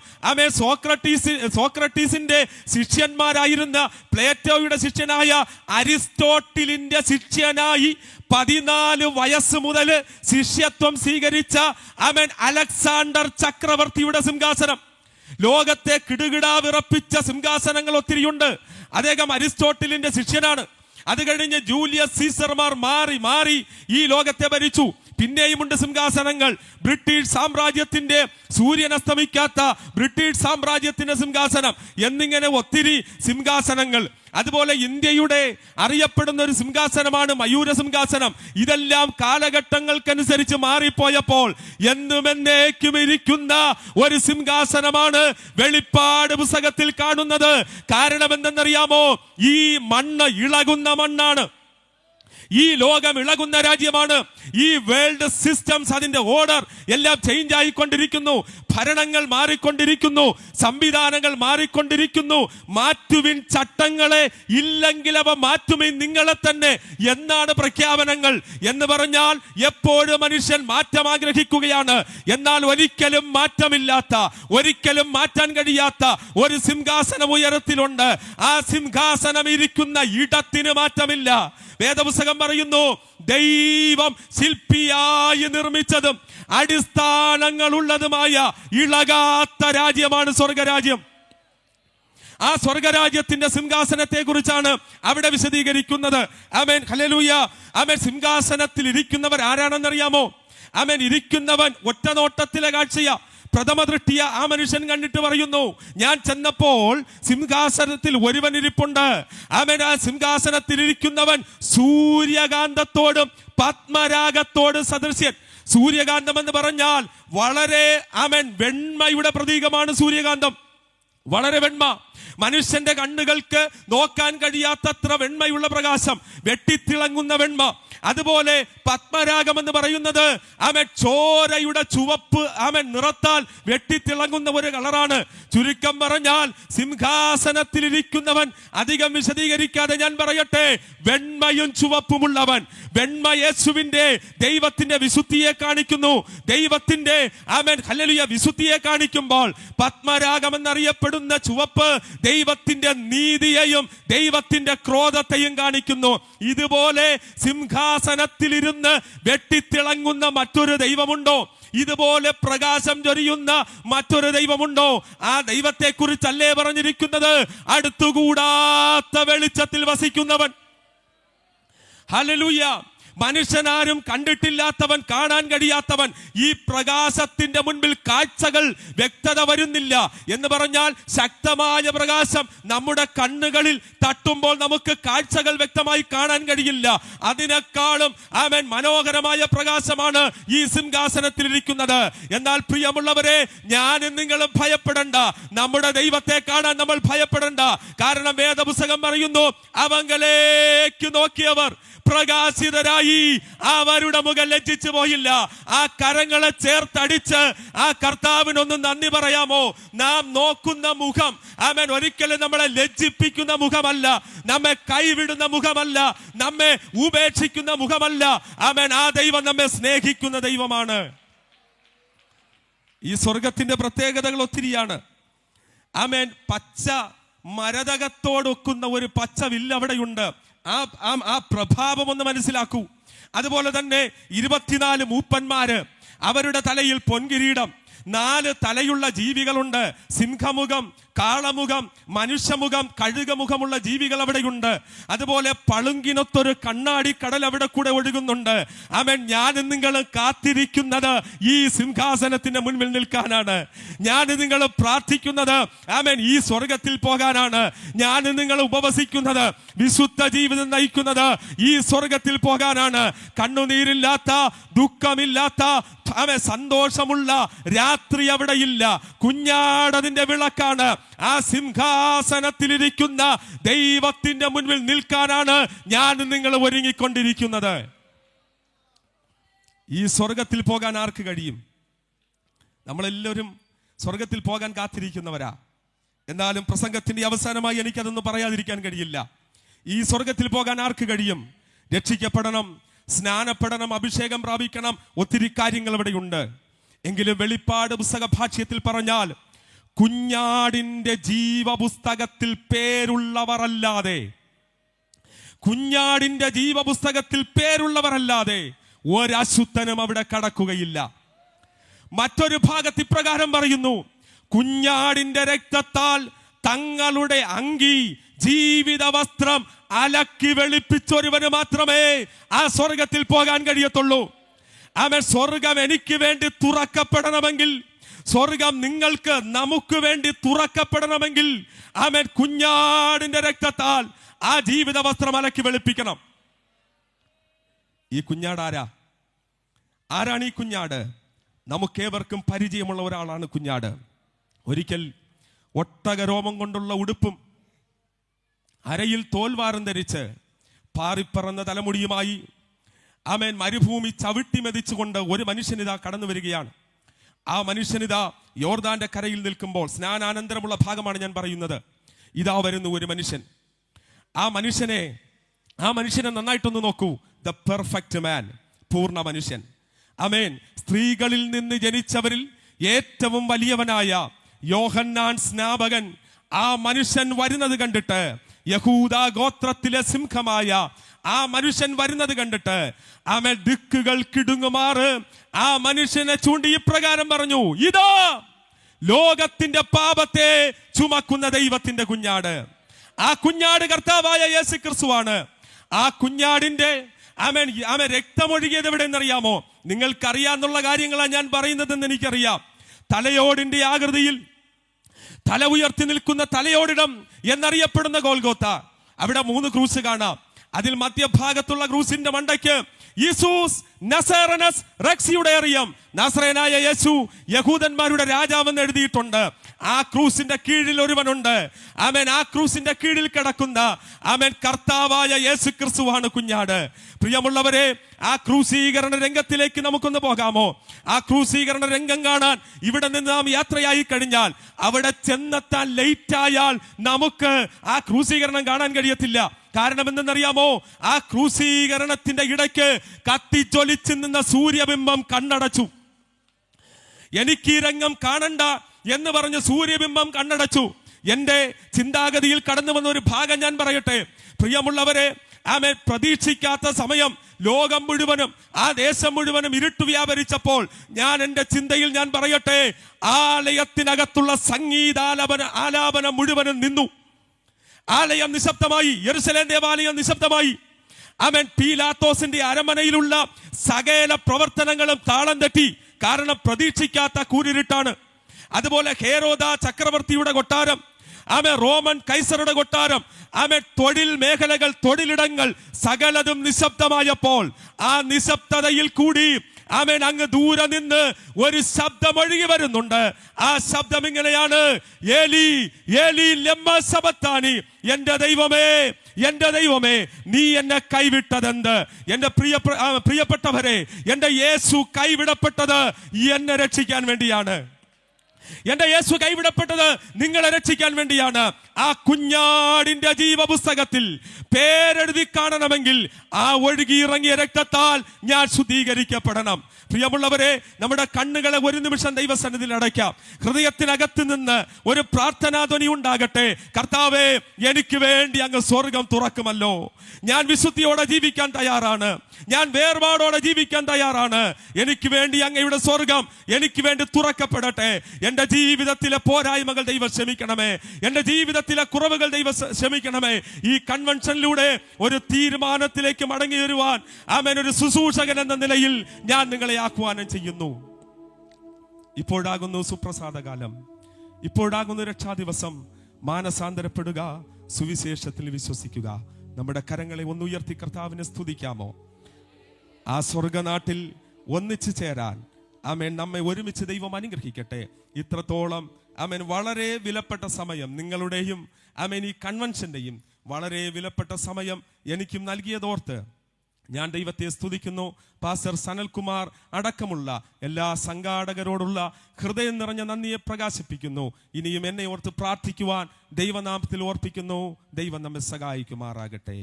സോക്രട്ടീസിന്റെ ശിഷ്യന്മാരായിരുന്ന പ്ലേറ്റോയുടെ ശിഷ്യനായ അരിസ്റ്റോട്ടിലിന്റെ ശിഷ്യനായി 14 വയസ്സ് മുതൽ ശിഷ്യത്വം സ്വീകരിച്ച അലക്സാണ്ടർ ചക്രവർത്തിയുടെ സിംഹാസനം. ലോകത്തെ കിടുകിടാ വിറപ്പിച്ച സിംഹാസനങ്ങൾ ഒത്തിരിയുണ്ട്. അദ്ദേഹം അരിസ്റ്റോട്ടിലിന്റെ ശിഷ്യനാണ്. അത് കഴിഞ്ഞ് ജൂലിയസ് സീസർമാർ മാറി മാറി ഈ ലോകത്തെ ഭരിച്ചു. പിന്നെയുമുണ്ട് സിംഹാസനങ്ങൾ. ബ്രിട്ടീഷ് സാമ്രാജ്യത്തിന്റെ, സൂര്യൻ അസ്തമിക്കാത്ത ബ്രിട്ടീഷ് സാമ്രാജ്യത്തിന്റെ സിംഹാസനം എന്നിങ്ങനെ ഒത്തിരി സിംഹാസനങ്ങൾ. അതുപോലെ ഇന്ത്യയുടെ അറിയപ്പെടുന്ന ഒരു സിംഹാസനമാണ് മയൂര സിംഹാസനം. ഇതെല്ലാം കാലഘട്ടങ്ങൾക്കനുസരിച്ച് മാറിപ്പോയപ്പോൾ എന്നും എന്നേക്കും ഇരിക്കുന്ന ഒരു സിംഹാസനമാണ് വെളിപ്പാട് പുസ്തകത്തിൽ കാണുന്നത്. കാരണം എന്തെന്നറിയാമോ? ഈ മണ്ണ് ഇളകുന്ന മണ്ണാണ്. ഈ ലോകം ഇളകുന്ന രാജ്യമാണ്. ഈ വേൾഡ് സിസ്റ്റംസ്, അതിന്റെ ഓർഡർ എല്ലാം ചേഞ്ച് ആയിക്കൊണ്ടിരിക്കുന്നു. ഭരണങ്ങൾ മാറിക്കൊണ്ടിരിക്കുന്നു, സംവിധാനങ്ങൾ മാറിക്കൊണ്ടിരിക്കുന്നു. മാറ്റുവിൻ ചട്ടങ്ങളെ, ഇല്ലെങ്കിൽ അവ മാറ്റുവിൻ നിങ്ങളെ തന്നെ എന്നാണ് പ്രഖ്യാപനങ്ങൾ. എന്ന് പറഞ്ഞാൽ എപ്പോഴും മനുഷ്യൻ മാറ്റം ആഗ്രഹിക്കുകയാണ്. എന്നാൽ ഒരിക്കലും മാറ്റമില്ലാത്ത, ഒരിക്കലും മാറ്റാൻ കഴിയാത്ത ഒരു സിംഹാസനം ഉയരത്തിലുണ്ട്. ആ സിംഹാസനം ഇരിക്കുന്ന ഇടത്തിന് മാറ്റമില്ല. വേദപുസ്തകം പറയുന്നു, ദൈവം ശില്പിയായി നിർമ്മിച്ചതും അടിസ്ഥാനങ്ങളുള്ളതുമായ ഇളകാത്ത രാജ്യമാണ് സ്വർഗരാജ്യം. ആ സ്വർഗരാജ്യത്തിന്റെ സിംഹാസനത്തെ കുറിച്ചാണ് അവിടെ വിശദീകരിക്കുന്നത്. ആമേൻ, ഹല്ലേലൂയ. ആമേൻ. സിംഹാസനത്തിൽ ഇരിക്കുന്നവർ ആരാണെന്നറിയാമോ? ആമേൻ. ഇരിക്കുന്നവൻ ഒറ്റ നോട്ടത്തിലെ കാഴ്ചയാ. പ്രഥമ ദൃഷ്ടിയ ആ മനുഷ്യൻ കണ്ടിട്ട് പറയുന്നു, ഞാൻ ചെന്നപ്പോൾ സിംഹാസനത്തിൽ ഒരുവൻ ഇരിപ്പുണ്ട്. ആമേൻ. ആ സിംഹാസനത്തിൽ ഇരിക്കുന്നവൻ സൂര്യകാന്തത്തോടും പത്മരാഗത്തോടും സദൃശ്യൻ. സൂര്യകാന്തം എന്ന് പറഞ്ഞാൽ വളരെ വെണ്മയുടെ പ്രതീകമാണ് സൂര്യകാന്തം. വളരെ വെണ്മ, മനുഷ്യന്റെ കണ്ണുകൾക്ക് നോക്കാൻ കഴിയാത്തത്ര വെണ്മയുള്ള പ്രകാശം, വെട്ടിത്തിളങ്ങുന്ന വെണ്മ. അതുപോലെ പത്മരാഗം എന്ന് പറയുന്നത് ചോരയുടെ ചുവപ്പ് നിറത്താൽ വെട്ടിത്തിളങ്ങുന്ന ഒരു കളറാണ്. ചുരുക്കം പറഞ്ഞാൽ സിംഹാസനത്തിലിരിക്കുന്നവൻ, അധികം വിശദീകരിക്കാതെ ഞാൻ പറയട്ടെ, വെണ്മയും ചുവപ്പുമുള്ളവൻ. വെണ്മ യേശുവിന്റെ, ദൈവത്തിന്റെ വിശുദ്ധിയെ കാണിക്കുന്നു. ദൈവത്തിന്റെ ഹല്ലേലൂയ വിശുദ്ധിയെ കാണിക്കുമ്പോൾ പത്മരാഗം എന്നറിയപ്പെടുന്ന ചുവപ്പ് ദൈവത്തിന്റെ നീതിയെയും ദൈവത്തിന്റെ ക്രോധത്തെയും കാണിക്കുന്നു. ഇതുപോലെ സിംഹാസനത്തിലിരുന്ന് വെട്ടിത്തിളങ്ങുന്ന മറ്റൊരു ദൈവമുണ്ടോ? ഇതുപോലെ പ്രകാശം ചൊരിയുന്ന മറ്റൊരു ദൈവമുണ്ടോ? ആ ദൈവത്തെ കുറിച്ചല്ലേ പറഞ്ഞിരിക്കുന്നത്, അടുത്തുകൂടാത്ത വെളിച്ചത്തിൽ വസിക്കുന്നവൻ. ഹല്ലേലൂയ. മനുഷ്യനാരും കണ്ടിട്ടില്ലാത്തവൻ, കാണാൻ കഴിയാത്തവൻ. ഈ പ്രകാശത്തിന്റെ മുൻപിൽ കാഴ്ചകൾ വ്യക്തത വരുന്നില്ല. എന്ന് പറഞ്ഞാൽ ശക്തമായ പ്രകാശം നമ്മുടെ കണ്ണുകളിൽ തട്ടുമ്പോൾ നമുക്ക് കാഴ്ചകൾ വ്യക്തമായി കാണാൻ കഴിയില്ല. അതിനേക്കാളും മനോഹരമായ പ്രകാശമാണ് ഈ സിംഹാസനത്തിലിരിക്കുന്നത്. എന്നാൽ പ്രിയമുള്ളവരെ, ഞാനും നിങ്ങളും ഭയപ്പെടണ്ട. നമ്മുടെ ദൈവത്തെ കാണാൻ നമ്മൾ ഭയപ്പെടണ്ട. കാരണം വേദപുസ്തകം പറയുന്നു, അവങ്കലേക്ക് നോക്കിയവർ പ്രകാശിതരായി അവരുടെ മുഖം ലജ്ജിച്ചു പോയില്ല. ആ കരങ്ങളെ ചേർത്തടിച്ച് ആ കർത്താവിനൊന്ന് നന്ദി പറയാമോ? നാം നോക്കുന്ന മുഖം ആമേൻ ഒരിക്കലും നമ്മളെ ലജ്ജിപ്പിക്കുന്ന മുഖമല്ല, നമ്മെ കൈവിടുന്ന മുഖമല്ല, നമ്മെ ഉപേക്ഷിക്കുന്ന മുഖമല്ല. ആമേൻ, ആ ദൈവം നമ്മെ സ്നേഹിക്കുന്ന ദൈവമാണ്. ഈ സ്വർഗത്തിന്റെ പ്രത്യേകതകൾ ഒത്തിരിയാണ്. ആമേൻ, പച്ച മരതകത്തോടൊക്കുന്ന ഒരു പച്ച വില്ല് അവിടെയുണ്ട്. ആ പ്രഭാവം ഒന്ന് മനസ്സിലാക്കൂ. അതുപോലെ തന്നെ 24 മൂപ്പന്മാര്, അവരുടെ തലയിൽ പൊൻകിരീടം. 4 തലയുള്ള ജീവികളുണ്ട്. സിംഹമുഖം, കാളമുഖം, മനുഷ്യമുഖം, കഴുകമുഖമുള്ള ജീവികൾ അവിടെയുണ്ട്. അതുപോലെ പളുങ്കിനൊത്തൊരു കണ്ണാടി കടൽ അവിടെ കൂടെ ഒഴുകുന്നുണ്ട്. ആമേൻ, ഞാനും നിങ്ങളും കാത്തിരിക്കുന്നത് ഈ സിംഹാസനത്തിന്റെ മുൻപിൽ നിൽക്കാനാണ്. ഞാനും നിങ്ങൾ പ്രാർത്ഥിക്കുന്നത് ആമേൻ ഈ സ്വർഗത്തിൽ പോകാനാണ്. ഞാനും നിങ്ങൾ ഉപവസിക്കുന്നത്, വിശുദ്ധ ജീവിതം നയിക്കുന്നത് ഈ സ്വർഗത്തിൽ പോകാനാണ്. കണ്ണുനീരില്ലാത്ത, ദുഃഖമില്ലാത്ത, സന്തോഷമുള്ള രാത്രി അവിടെയില്ല. കുഞ്ഞാടതിന്റെ വിളക്കാണ്. ആ സിംഹാസനത്തിലിരിക്കുന്ന ദൈവത്തിന്റെ മുൻപിൽ നിൽക്കാനാണ് ഞാൻ നിങ്ങൾ ഒരുങ്ങിക്കൊണ്ടിരിക്കുന്നത്. ഈ സ്വർഗത്തിൽ പോകാൻ ആർക്ക് കഴിയും? നമ്മളെല്ലാവരും സ്വർഗത്തിൽ പോകാൻ കാത്തിരിക്കുന്നവരാ. എന്നാലും പ്രസംഗത്തിന്റെ അവസാനമായി എനിക്കതൊന്നും പറയാതിരിക്കാൻ കഴിയില്ല. ഈ സ്വർഗത്തിൽ പോകാൻ ആർക്ക് കഴിയും? രക്ഷിക്കപ്പെടണം, സ്നാനപ്പെടണം, അഭിഷേകം പ്രാപിക്കണം, ഒത്തിരി കാര്യങ്ങൾ ഇവിടെയുണ്ട്. എങ്കിലും വെളിപ്പാട് പുസ്തക ഭാഷ്യത്തിൽ പറഞ്ഞാൽ കുഞ്ഞാടിന്റെ ജീവപുസ്തകത്തിൽ പേരുള്ളവരല്ലാതെ, കുഞ്ഞാടിന്റെ ജീവപുസ്തകത്തിൽ പേരുള്ളവരല്ലാതെ ഒരശുദ്ധനും അവിടെ കടക്കുകയില്ല. മറ്റൊരു ഭാഗത്ത് ഇപ്രകാരം പറയുന്നു, കുഞ്ഞാടിന്റെ രക്തത്താൽ തങ്ങളുടെ അങ്കി, ജീവിത വസ്ത്രം അലക്കി വെളുപ്പിച്ചൊരുവന് മാത്രമേ ആ സ്വർഗത്തിൽ പോകാൻ കഴിയത്തുള്ളൂ. ആമേൻ, സ്വർഗം എനിക്ക് വേണ്ടി തുറക്കപ്പെടണമെങ്കിൽ, സ്വർഗം നിങ്ങൾക്ക് നമുക്ക് വേണ്ടി തുറക്കപ്പെടണമെങ്കിൽ ആമേൻ കുഞ്ഞാടിന്റെ രക്തത്താൽ ആ ജീവിത വസ്ത്രം അലക്കി വെളുപ്പിക്കണം. ഈ കുഞ്ഞാട് ആരാണ് ഈ കുഞ്ഞാട്? നമുക്കേവർക്കും പരിചയമുള്ള ഒരാളാണ് കുഞ്ഞാട്. ഒരിക്കൽ ഒട്ടകരോമം കൊണ്ടുള്ള ഉടുപ്പും അരയിൽ തോൽവാറും ധരിച്ച് പാറിപ്പറന്ന തലമുടിയുമായി ആമേൻ മരുഭൂമി ചവിട്ടി മെതിച്ചുകൊണ്ട് ഒരു മനുഷ്യനിതാ കടന്നു വരികയാണ്. ആ മനുഷ്യനിതാ യോർദാന്റെ കരയിൽ നിൽക്കുമ്പോൾ, സ്നാനാനന്തരമുള്ള ഭാഗമാണ് ഞാൻ പറയുന്നത്. ഇതാ വരുന്നു ഒരു മനുഷ്യൻ. ആ മനുഷ്യനെ നന്നായിട്ടൊന്ന് നോക്കൂ. ദ പെർഫെക്റ്റ് മാൻ, പൂർണ്ണ മനുഷ്യൻ. ആമേൻ, സ്ത്രീകളിൽ നിന്ന് ജനിച്ചവരിൽ ഏറ്റവും വലിയവനായ യോഹന്നാൻ സ്നാപകൻ ആ മനുഷ്യൻ വരുന്നത് കണ്ടിട്ട്, യഹൂദ ഗോത്രത്തിലെ സിംഹമായ ആ മനുഷ്യൻ വരുന്നത് കണ്ടിട്ട് ആമേൻ ദിക്കുകൾ കിടുങ്ങുമാറ് ആ മനുഷ്യനെ ചൂണ്ടി ഇപ്രകാരം പറഞ്ഞു, ഇതാ ലോകത്തിന്റെ പാപത്തെ ചുമക്കുന്ന ദൈവത്തിന്റെ കുഞ്ഞാട്. ആ കുഞ്ഞാട് കർത്താവായ യേശു ക്രിസ്തുവാണ്. ആ കുഞ്ഞാടിന്റെ ആമേൻ രക്തമൊഴുകിയത് എവിടെയെന്നറിയാമോ? നിങ്ങൾക്കറിയാന്നുള്ള കാര്യങ്ങളാണ് ഞാൻ പറയുന്നതെന്ന് എനിക്കറിയാം. തലയോടിന്റെ ആകൃതിയിൽ തല ഉയർത്തി നിൽക്കുന്ന തലയോടിടം എന്നറിയപ്പെടുന്ന ഗോൽഗോത്ത, അവിടെ 3 ക്രൂസ് കാണാം. അതിൽ മധ്യഭാഗത്തുള്ള ക്രൂസിന്റെ മണ്ടയ്ക്ക് യേശൂസ് നസറനസ് റെക്സിയുടെറിയം, നസറേനായ യേശു യഹൂദന്മാരുടെ രാജാവെന്ന് എഴുതിയിട്ടുണ്ട്. ആ ക്രൂസിന്റെ കീഴിൽ ഒരുവനുണ്ട്. ആമേൻ, ആ ക്രൂസിന്റെ കീഴിൽ കിടക്കുന്ന ആമേൻ കർത്താവായ യേശു ക്രിസ്തുവാണ് കുഞ്ഞാട്. പ്രിയമുള്ളവരെ, ആ ക്രൂശീകരണ രംഗത്തിലേക്ക് നമുക്കൊന്ന് പോകാമോ? ആ ക്രൂശീകരണ രംഗം കാണാൻ ഇവിടെ നിന്ന് നാം യാത്രയായി കഴിഞ്ഞാൽ, അവിടെ ചെന്നെത്താൻ ലേറ്റ് ആയാൽ നമുക്ക് ആ ക്രൂശീകരണം കാണാൻ കഴിയത്തില്ല. കാരണം എന്തെന്നറിയാമോ? ആ ക്രൂശീകരണത്തിന്റെ ഇടയ്ക്ക് കത്തിച്ചൊലിച്ചു നിന്ന സൂര്യബിംബം കണ്ണടച്ചു. എനിക്ക് ഈ രംഗം കാണണ്ട എന്ന് പറഞ്ഞ് സൂര്യബിംബം കണ്ണടച്ചു. എന്റെ ചിന്താഗതിയിൽ കടന്നു വന്ന ഒരു ഭാഗം ഞാൻ പറയട്ടെ. പ്രിയമുള്ളവരെ, ആമേൻ, പ്രതീക്ഷിക്കാത്ത സമയം ലോകം മുഴുവനും ആ ദേശം മുഴുവനും ഇരുട്ടു വ്യാപരിച്ചപ്പോൾ ഞാൻ എന്റെ ചിന്തയിൽ ഞാൻ പറയട്ടെ, ആലയത്തിനകത്തുള്ള ആലാപനം മുഴുവനും നിന്നു. ആലയം നിശബ്ദമായി, യെരുശലേം ദേവാലയം നിശബ്ദമായി. ആമേൻ, പീലാത്തോസിന്റെ അരമനയിലുള്ള സകല പ്രവർത്തനങ്ങളും താളം തെറ്റി. കാരണം പ്രതീക്ഷിക്കാത്ത കൂരിരുട്ടാണ്. അതുപോലെ ഹേരോദ ചക്രവർത്തിയുടെ കൊട്ടാരം, ആമേൻ, റോമൻ കൈസറുടെ കൊട്ടാരം, ആമേൻ, തൊഴിൽ മേഖലകൾ, തൊഴിലിടങ്ങൾ സകലതും നിശബ്ദമായപ്പോൾ ആ നിശബ്ദതയിൽ കൂടി ആമേൻ അങ്ങ് ദൂരെ നിന്ന് ഒരു ശബ്ദം ഒഴുകി വരുന്നുണ്ട്. ആ ശബ്ദം ഇങ്ങനെയാണ്, ഏലി ഏലി ലമ്മ സബത്താനി, എന്റെ ദൈവമേ എന്റെ ദൈവമേ, നീ എന്നെ കൈവിട്ടതെന്ത്? എന്റെ പ്രിയപ്പെട്ടവരെ, എന്റെ യേശു കൈവിടപ്പെട്ടത് എന്നെ രക്ഷിക്കാൻ വേണ്ടിയാണ്. എന്റെ യേശു കൈവിടപ്പെട്ടത് നിങ്ങളെ രക്ഷിക്കാൻ വേണ്ടിയാണ്. ആ കുഞ്ഞാടിന്റെ ജീവപുസ്തകത്തിൽ പേരെഴുതി കാണണമെങ്കിൽ ആ ഒഴുകിയിറങ്ങിയ രക്തത്താൽ ഞാൻ ശുദ്ധീകരിക്കപ്പെടണം. പ്രിയമുള്ളവരെ, നമ്മുടെ കണ്ണുകളെ ഒരു നിമിഷം ദൈവസന്നിധിയിൽ അടയ്ക്കാം. ഹൃദയത്തിനകത്ത് നിന്ന് ഒരു പ്രാർത്ഥനാധ്വനി ഉണ്ടാകട്ടെ. കർത്താവേ, എനിക്ക് വേണ്ടി അങ്ങ് സ്വർഗം തുറക്കുമല്ലോ. ഞാൻ വിശുദ്ധിയോടെ ജീവിക്കാൻ തയ്യാറാണ്. ഞാൻ വേർപാടോടെ ജീവിക്കാൻ തയ്യാറാണ്. എനിക്ക് വേണ്ടി അങ്ങയുടെ സ്വർഗം എനിക്ക് വേണ്ടി തുറക്കപ്പെടട്ടെ. എന്റെ ജീവിതത്തിലെ പോരായ്മകൾ ദൈവം ക്ഷമിക്കണമേ. എന്റെ ജീവിതത്തിലെ കുറവുകൾ ദൈവം ക്ഷമിക്കണമേ. ഈ കൺവെൻഷനിലൂടെ ഒരു തീരുമാനത്തിലേക്ക് മടങ്ങി വരുവാൻ ആമേൻ, ഒരു ശുശ്രൂഷകൻ എന്ന നിലയിൽ ഞാൻ നിങ്ങളെ ആഹ്വാനം ചെയ്യുന്നു. ഇപ്പോഴാകുന്നു സുപ്രസാദകാലം, ഇപ്പോഴാകുന്നു രക്ഷാദിവസം. മാനസാന്തരപ്പെടുക, സുവിശേഷത്തിൽ വിശ്വസിക്കുക. നമ്മുടെ കരങ്ങളെ ഒന്ന് ഉയർത്തി കർത്താവിനെ സ്തുതിക്കാമോ? ആ സ്വർഗനാട്ടിൽ ഒന്നിച്ചു ചേരാൻ ആമേൻ നമ്മെ ഒരുമിച്ച് ദൈവം അനുഗ്രഹിക്കട്ടെ. ഇത്രത്തോളം ആമേൻ വളരെ വിലപ്പെട്ട സമയം നിങ്ങളുടെയും ആമേൻ ഈ കൺവെൻഷന്റെയും വളരെ വിലപ്പെട്ട സമയം എനിക്കും നൽകിയതോർത്ത് ഞാൻ ദൈവത്തെ സ്തുതിക്കുന്നു. പാസ്റ്റർ സനൽകുമാർ അടക്കമുള്ള എല്ലാ സംഘാടകരോടുള്ള ഹൃദയം നിറഞ്ഞ നന്ദിയെ പ്രകാശിപ്പിക്കുന്നു. ഇനിയും എന്നെ ഓർത്ത് പ്രാർത്ഥിക്കുവാൻ ദൈവനാമത്തിൽ ഓർപ്പിക്കുന്നു. ദൈവം നമ്മെ സഹായിക്കുമാറാകട്ടെ.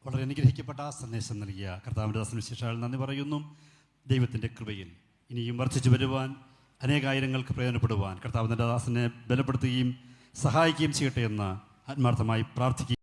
വളരെ അനുഗ്രഹിക്കപ്പെട്ട സന്ദേശം നൽകിയ കർത്താവിൻ്റെ ദാസന് വിശേഷാൽ നന്ദി പറയുന്നു. ദൈവത്തിൻ്റെ കൃപയിൽ ഇനിയും വർദ്ധിച്ചു വരുവാൻ, അനേകായിരങ്ങൾക്ക് പ്രയോജനപ്പെടുവാൻ കർത്താവിൻ്റെ ദാസനെ ബലപ്പെടുത്തുകയും സഹായിക്കുകയും ചെയ്യട്ടെ എന്ന് ആത്മാർത്ഥമായി പ്രാർത്ഥിക്കുകയും